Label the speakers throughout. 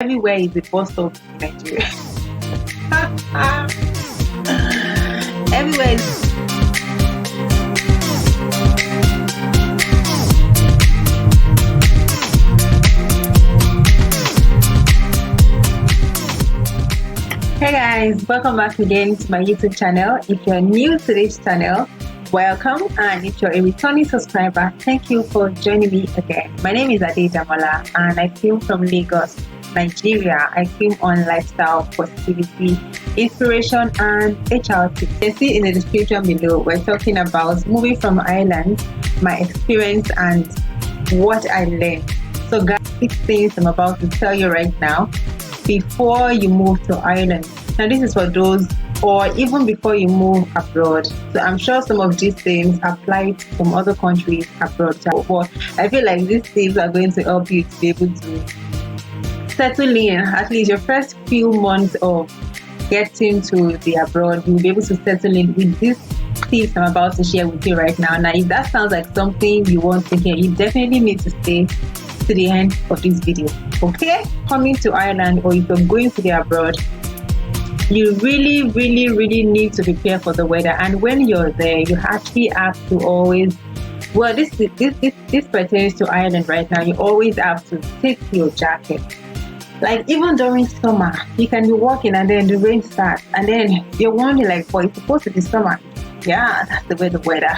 Speaker 1: Everywhere is a bus stop in Nigeria. Everywhere is. Hey guys, welcome back again to my YouTube channel. If you're new to this channel, welcome, and if you're a returning subscriber, thank you for joining me again. My name is Ade and I came from Lagos, Nigeria. I came on lifestyle, positivity, inspiration, and HR tips. You can see in the description below, we're talking about moving from Ireland, my experience, and what I learned. So guys, 6 things I'm about to tell you right now before you move to Ireland. Now this is for those, or even before you move abroad. So I'm sure some of these things apply to some other countries abroad, but I feel like these things are going to help you to be able to settle in at least your first few months of getting to the abroad. You'll be able to settle in with these tips I'm about to share with you right now. Now if that sounds like something you want to hear, you definitely need to stay to the end of this video. Okay, coming to Ireland, or if you're going to the abroad, you really need to prepare for the weather. And when you're there, you actually have to always, well, this pertains to Ireland right now, you always have to take your jacket. Like even during summer, you can be walking and then the rain starts, and then you're wondering like, well, it's supposed to be summer. Yeah, that's the way the weather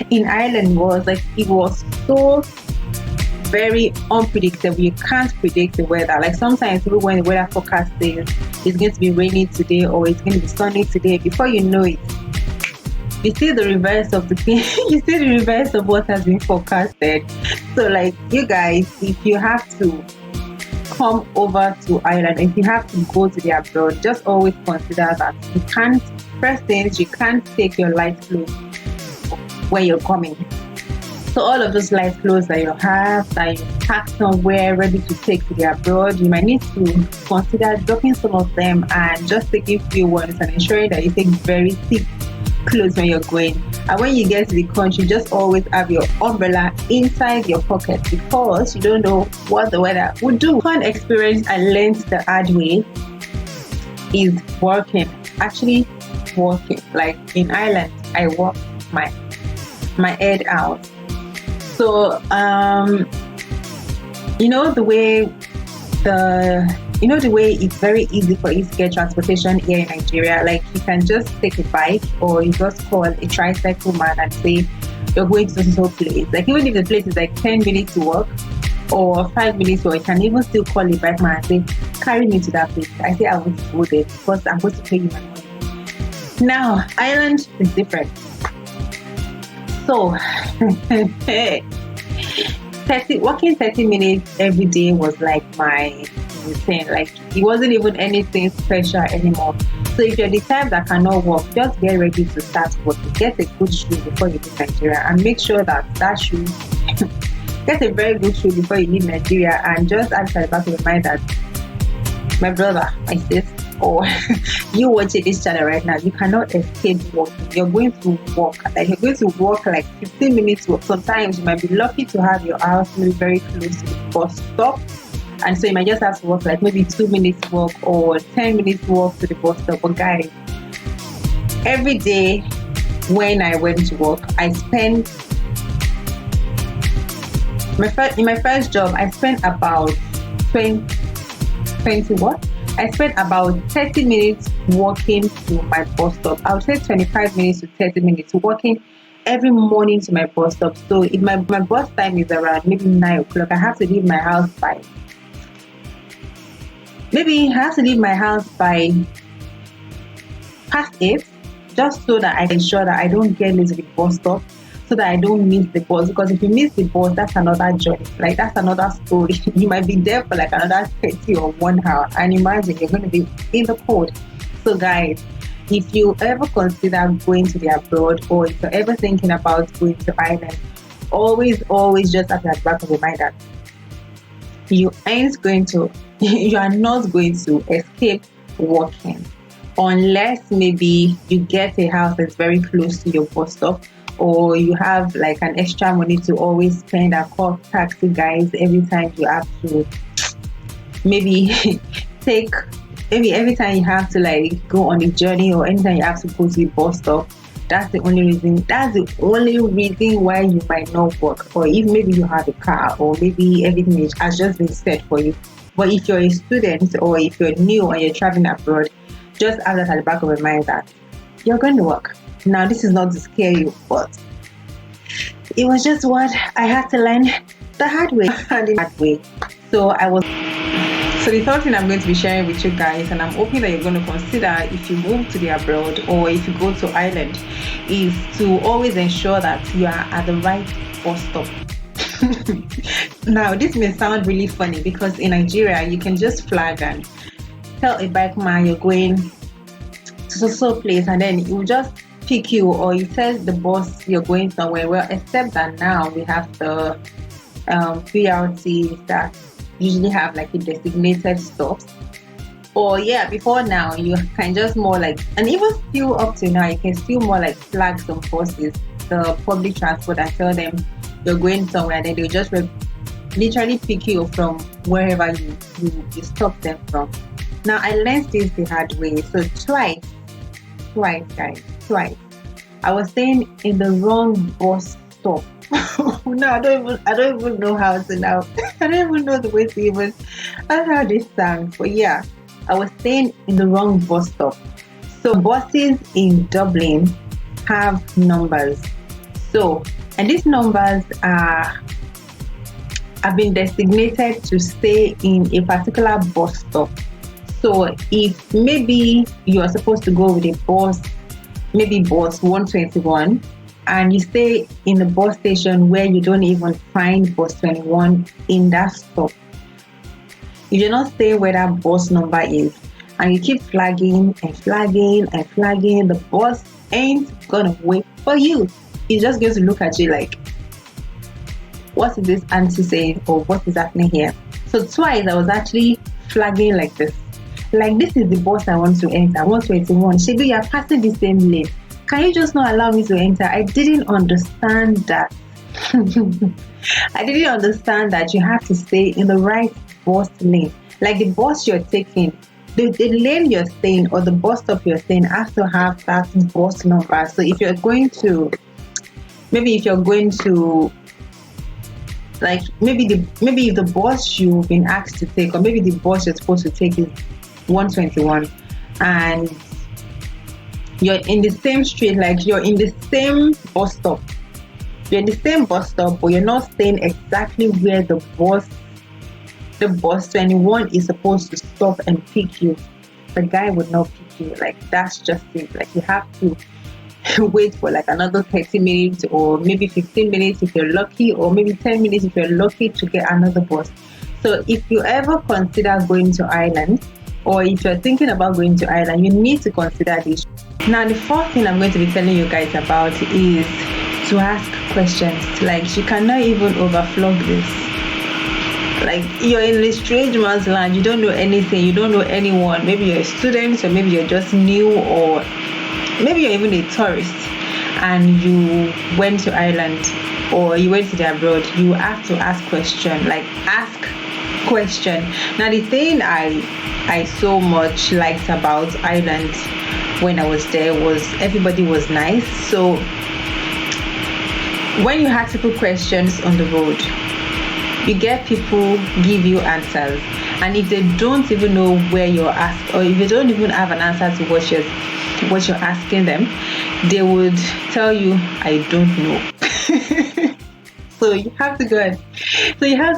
Speaker 1: in Ireland was. Like it was so very unpredictable. You can't predict the weather. Like sometimes even when the weather forecast says it's going to be raining today or it's going to be sunny today, before you know it, you see the reverse of the thing. You see the reverse of what has been forecasted. So like you guys, if you have to come over to Ireland, if you have to go to the abroad, just always consider that you can't, first things, you can't take your light clothes when you're coming. So all of those light clothes that you have, that you pack somewhere ready to take to the abroad, you might need to consider dropping some of them and just taking few ones, and ensuring that you take very thick clothes when you're going. And when you get to the country, just always have your umbrella inside your pocket, because you don't know what the weather would do. One experience I learned the hard way is working. Actually working. Like in Ireland, I worked my head out. So you know the way it's very easy for you to get transportation here in Nigeria. Like you can just take a bike, or you just call a tricycle man and say you're going to some place. Like even if the place is like 10 minutes to walk or 5 minutes to walk, you can even still call a bike man and say, carry me to that place. I say I want to go there because I'm going to pay you my money. Now Ireland is different. So walking 30 minutes every day was like my routine. Like it wasn't even anything special anymore. So if you're the type that cannot walk, just get ready to start walking. Get a good shoe before you leave Nigeria, and make sure that shoe get a very good shoe before you leave Nigeria. And just add to the back of your mind that, my brother, my sister, or you watching this channel right now, you cannot escape walking. You're going to walk. Like you're going to walk like 15 minutes walk. Sometimes you might be lucky to have your house maybe very close to the bus stop, and so you might just have to walk like maybe 2 minutes walk or 10 minutes walk to the bus stop. But guys, every day when I went to work, I spent in my first job, I spent about 20 what? I spent about 30 minutes walking to my bus stop. I would say 25 minutes to 30 minutes walking every morning to my bus stop. So if my bus time is around maybe 9 o'clock, I have to leave my house by past 8, just so that I can ensure that I don't get late to the bus stop, so that I don't miss the bus. Because if you miss the bus, that's another journey. Like that's another story. You might be there for like another 30 or 1 hour, and imagine you're going to be in the cold. So guys, if you ever consider going to the abroad, or if you're ever thinking about going to Ireland, always just have that back of your mind that you are not going to escape walking, unless maybe you get a house that's very close to your bus stop, or you have like an extra money to always spend and call taxi guys every time you have to maybe take, maybe every time you have to like go on a journey, or anytime you have to go to the bus stop, that's the only reason. That's the only reason why you might not work. Or if maybe you have a car, or maybe everything has just been set for you. But if you're a student, or if you're new and you're traveling abroad, just have that at the back of your mind that you're going to work. Now, this is not to scare you, but it was just what I had to learn the hard way. So the third thing I'm going to be sharing with you guys, and I'm hoping that you're going to consider if you move to the abroad or if you go to Ireland, is to always ensure that you are at the right bus stop. Now, this may sound really funny because in Nigeria, you can just flag and tell a bike man you're going to so place, and then it will just pick you, or you tell the boss you're going somewhere. Well, except that now we have the BRTs that usually have like a designated stops. Or before now you can just more like, and even still up to now, you can still more like flag some buses, the public transport, and tell them you're going somewhere, and then they'll just literally pick you from wherever you stop them from. Now, I learned this the hard way. So twice guys, I was staying in the wrong bus stop. No, I don't even know how to now. I don't even know the way to even how this sounds. But yeah, I was staying in the wrong bus stop. So buses in Dublin have numbers. So, and these numbers have been designated to stay in a particular bus stop. So if maybe you are supposed to go with a bus, maybe bus 121, and you stay in the bus station where you don't even find bus 21 in that stop, if you're not staying where that bus number is, and you keep flagging, the bus ain't gonna wait for you. It's just going to look at you like, what is this auntie saying, or what is happening here? So twice I was actually flagging like this. Like, this is the bus I want to enter, 121. Shebi, you're passing the same lane. Can you just not allow me to enter? I didn't understand that. I didn't understand that you have to stay in the right bus lane. Like, the bus you're taking, the lane you're staying, or the bus stop you're staying, has to have that bus number. So if you're going to, like, maybe if the bus you've been asked to take, or maybe the bus you're supposed to take is 121, and you're in the same street, like you're in the same bus stop, but you're not staying exactly where the bus 21 is supposed to stop and pick you, the guy would not pick you. Like, that's just it. Like, you have to wait for like another 30 minutes, or maybe 15 minutes if you're lucky, or maybe 10 minutes if you're lucky to get another bus. So if you ever consider going to Ireland, or if you're thinking about going to Ireland, you need to consider this. Now, the fourth thing I'm going to be telling you guys about is to ask questions. Like, you cannot even overflog this. Like, you're in a strange man's land, you don't know anything, you don't know anyone. Maybe you're a student, or maybe you're just new, or maybe you're even a tourist, and you went to Ireland, or you went to the abroad. You have to ask question. Like, ask question. Now, the thing I so much liked about Ireland when I was there was everybody was nice. So when you have to put questions on the road, you get people give you answers, and if they don't even know where you're asked, or if you don't even have an answer to what you're asking them, they would tell you, I don't know. So you have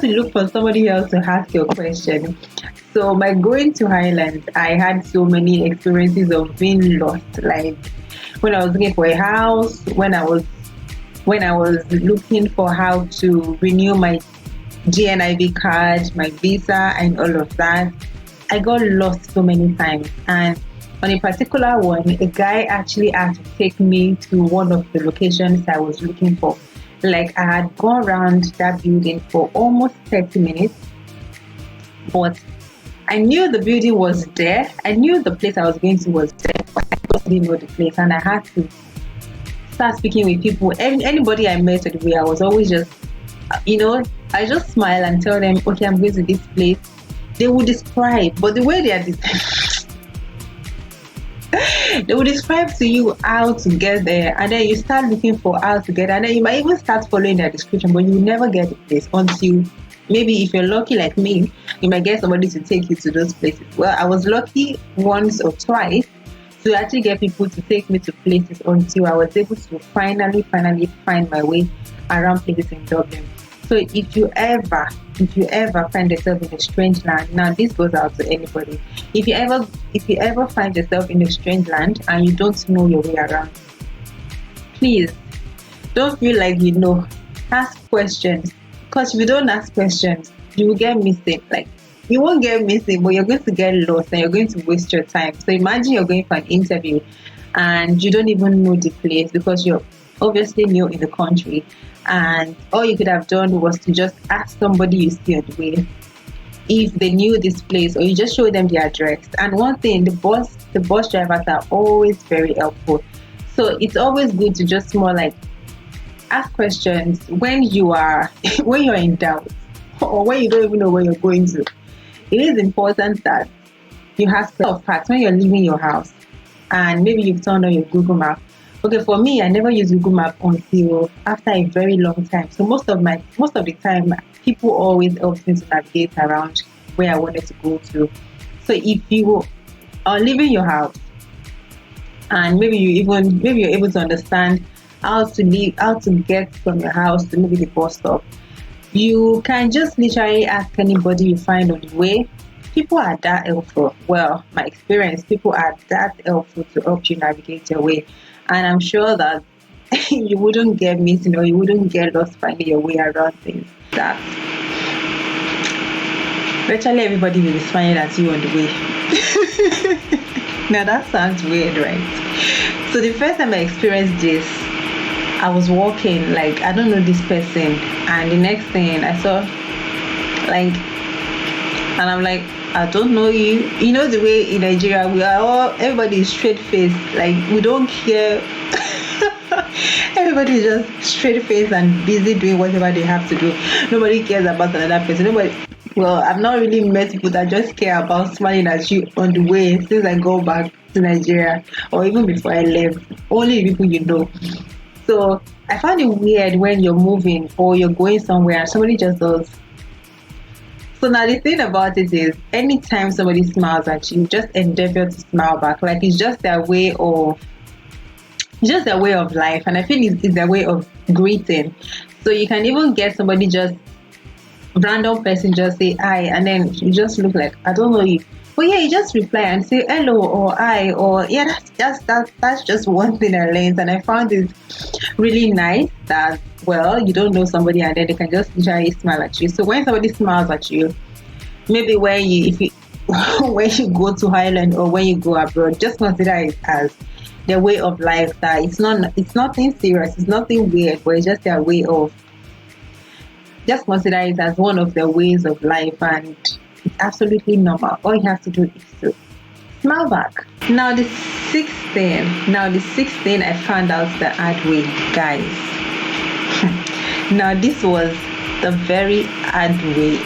Speaker 1: to look for somebody else to ask your question. So by going to Ireland, I had so many experiences of being lost. Like, when I was looking for a house, when I was looking for how to renew my GNIB card, my visa, and all of that, I got lost so many times. And on a particular one, a guy actually had to take me to one of the locations I was looking for. Like, I had gone around that building for almost 30 minutes, but I knew the building was there. I knew the place I was going to was there, but I didn't know the place, and I had to start speaking with people. Anybody I met on the way, I was always just, I just smile and tell them, okay, I'm going to this place. They will describe, but the way they are they will describe to you how to get there, and then you start looking for how to get, and then you might even start following their description, but you will never get the place until maybe, if you're lucky like me, you might get somebody to take you to those places. Well, I was lucky once or twice to actually get people to take me to places until I was able to finally find my way around places in Dublin. So if you ever find yourself in a strange land, now this goes out to anybody. If you ever find yourself in a strange land and you don't know your way around, please don't feel like you know. Ask questions, because if you don't ask questions, you will get missing. Like, you won't get missing, but you're going to get lost and you're going to waste your time. So imagine you're going for an interview and you don't even know the place because you're obviously new in the country, and all you could have done was to just ask somebody you see on the way if they knew this place, or you just show them the address. And one thing, the bus drivers are always very helpful. So it's always good to just more like ask questions when you are when you're in doubt, or when you don't even know where you're going to. It is important that you ask facts when you're leaving your house, and maybe you've turned on your Google Map. Okay, for me, I never use Google Map until after a very long time. So most of the time, people always help me to navigate around where I wanted to go to. So if you are leaving your house, and maybe you're able to understand how to get from your house to maybe the bus stop, you can just literally ask anybody you find on the way. People are that helpful. Well, my experience, people are that helpful to help you navigate your way. And I'm sure that you wouldn't get missing, or you wouldn't get lost finding your way around things. That virtually everybody will be smiling at you on the way. Now that sounds weird, right? So the first time I experienced this, I was walking, like, I don't know this person, and the next thing I saw, like, and I'm like, I don't know you. You know the way in Nigeria everybody is straight faced, like we don't care. Everybody is just straight faced and busy doing whatever they have to do. Nobody cares about another person. Well, I've not really met people that just care about smiling at you on the way since I go back to Nigeria, or even before I left. Only people you know. So I found it weird when you're moving or you're going somewhere and somebody just does. So now the thing about it is, anytime somebody smiles at you, just endeavor to smile back. Like, it's just their way of life, and I feel it's their way of greeting. So you can even get somebody, just random person, just say hi, and then you just look like, I don't know you. But yeah, you just reply and say hello or hi, or yeah, that's just one thing I learned, and I found it really nice that, well, you don't know somebody and then they can just literally smile at you. So when somebody smiles at you, maybe when you when you go to Ireland or when you go abroad, just consider it as their way of life. That it's nothing serious, it's nothing weird, but it's just their way of, just consider it as one of their ways of life, and it's absolutely normal. All you have to do is to smile back. Now the sixth thing I found out the hard way, guys. Now this was the very hard way.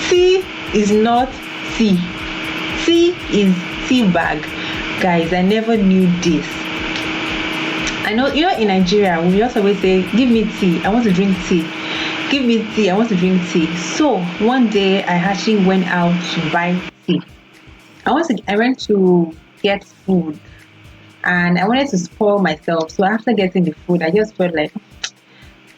Speaker 1: Tea is not tea. Tea is tea bag. Guys, I never knew this. I know, in Nigeria, we just always say, give me tea, I want to drink tea. Give me tea, I want to drink tea. So one day I actually went out to buy tea. I went to get food, and I wanted to spoil myself. So after getting the food, I just felt like,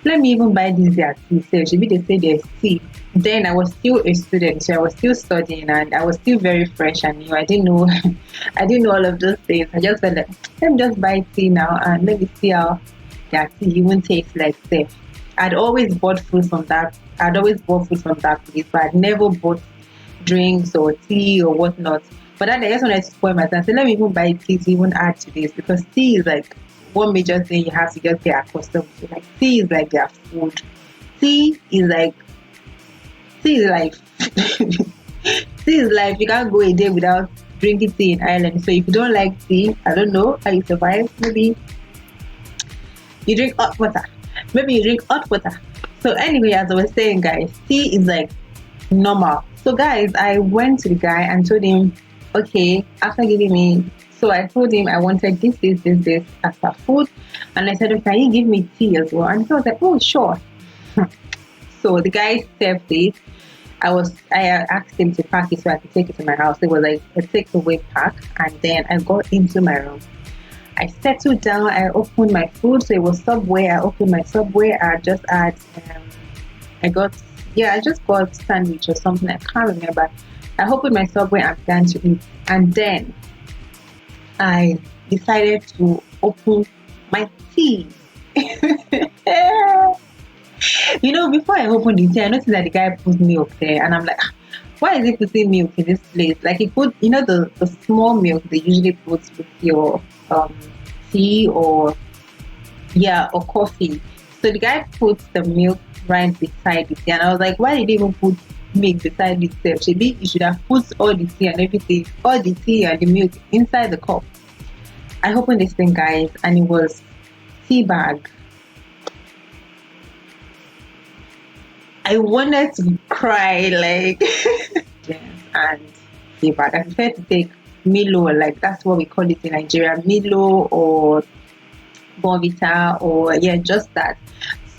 Speaker 1: let me even buy this their tea. So maybe they say there's tea. Then I was still a student, so I was still studying, and I was still very fresh and new. I didn't know all of those things. I just felt like, let me just buy tea now and let me see how their tea even tastes like safe. I'd always bought food from that place, but I'd never bought drinks or tea or whatnot. But then I just wanted to spoil myself. So let me even buy tea to even add to this, because tea is like one major thing you have to just get accustomed to. Like, tea is like their food. Tea is life. Tea is life. You can't go a day without drinking tea in Ireland. So if you don't like tea, I don't know how you survive. Maybe you drink hot water. So anyway, as I was saying, guys, tea is like normal So guys, I went to the guy and told him, okay, after giving me, so I told him I wanted this as a food, and I said, okay, can you give me tea as well? And he was like, oh sure. So the guy served it. I asked him to pack it so I could take it to my house. It was like a takeaway pack, and then I got into my room. I settled down. I opened my food. So it was Subway. I opened my Subway. I just had, I got, yeah, I just got sandwich or something. I can't remember. I opened my Subway and began to eat. And then I decided to open my tea. You know, before I opened the tea, I noticed that the guy put milk there, and I'm like, "Ah, why is he putting milk in this place? Like he put, you know, the small milk they usually put with your tea or yeah or coffee. So the guy put the milk right beside the tea, and I was like, why did he even put milk beside itself? Maybe you should have put all the tea and everything, all the tea and the milk inside the cup. I opened this thing, guys, and it was tea bag. I wanted to cry, like, yes, and tea bag. I prefer to take Milo, like that's what we call it in Nigeria, Milo or Bonvita, or yeah, just that.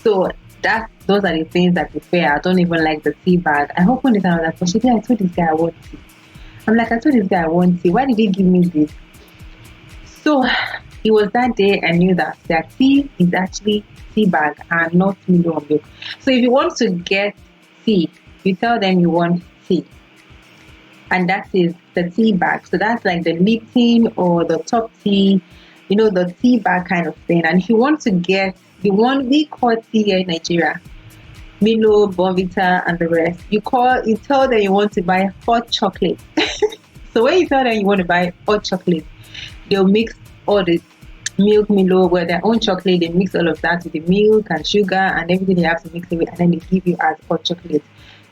Speaker 1: So those are the things I prefer. I don't even like the tea bag. I opened it and I was like, Oshidi, I told this guy I want tea. I'm like, I told this guy I want tea. Why did he give me this? So it was that day I knew that their tea is actually tea bag and not Milo or milk. So if you want to get tea, you tell them you want tea, and that is the tea bag. So that's like the Lipton or the top tea, you know, the tea bag kind of thing. And if you want to get the one we call tea here in Nigeria, Milo, Bonvita, and the rest, you tell them you want to buy hot chocolate. So when you tell them you want to buy hot chocolate, they'll mix all the milk, Milo, with their own chocolate. They mix all of that with the milk and sugar and everything they have to mix it with, and then they give you as hot chocolate.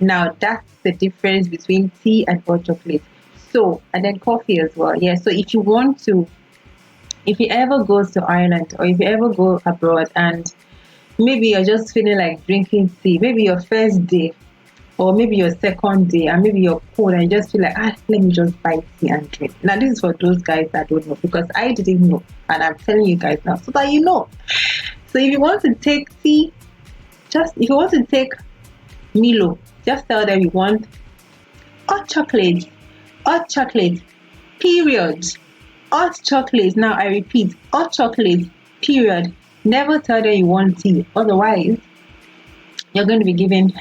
Speaker 1: Now that's the difference between tea and hot chocolate. So, and then coffee as well. Yeah. So if you ever go to Ireland or if you ever go abroad and maybe you're just feeling like drinking tea, maybe your first day or maybe your second day, and maybe you're cold and you just feel like, let me just buy tea and drink. Now this is for those guys that don't know, because I didn't know, and I'm telling you guys now so that you know. So if you want to take tea, if you want to take Milo, just tell them you want hot chocolate, period. Hot chocolate. Now I repeat, hot chocolate, period. Never tell them you want tea, otherwise you're going to be given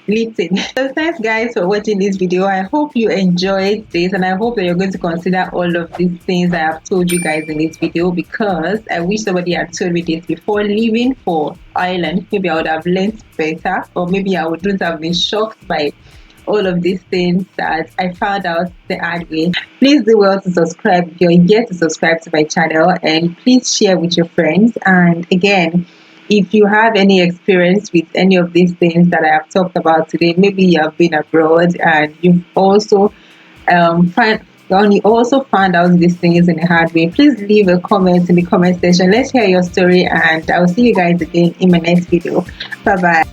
Speaker 1: Lipton. So thanks guys for watching this video. I hope you enjoyed this, and I hope that you're going to consider all of these things I have told you guys in this video, because I wish somebody had told me this before leaving for Ireland. Maybe I would have learned better, or maybe I wouldn't have been shocked by all of these things that I found out the hard way. Please do well to subscribe if you're yet to subscribe to my channel, and please share with your friends. And again, if you have any experience with any of these things that I have talked about today, maybe you have been abroad and you've also found out these things in a hard way, please leave a comment in the comment section. Let's hear your story, and I'll see you guys again in my next video. Bye bye.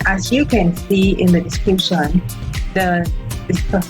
Speaker 1: As you can see in the description, the stuff.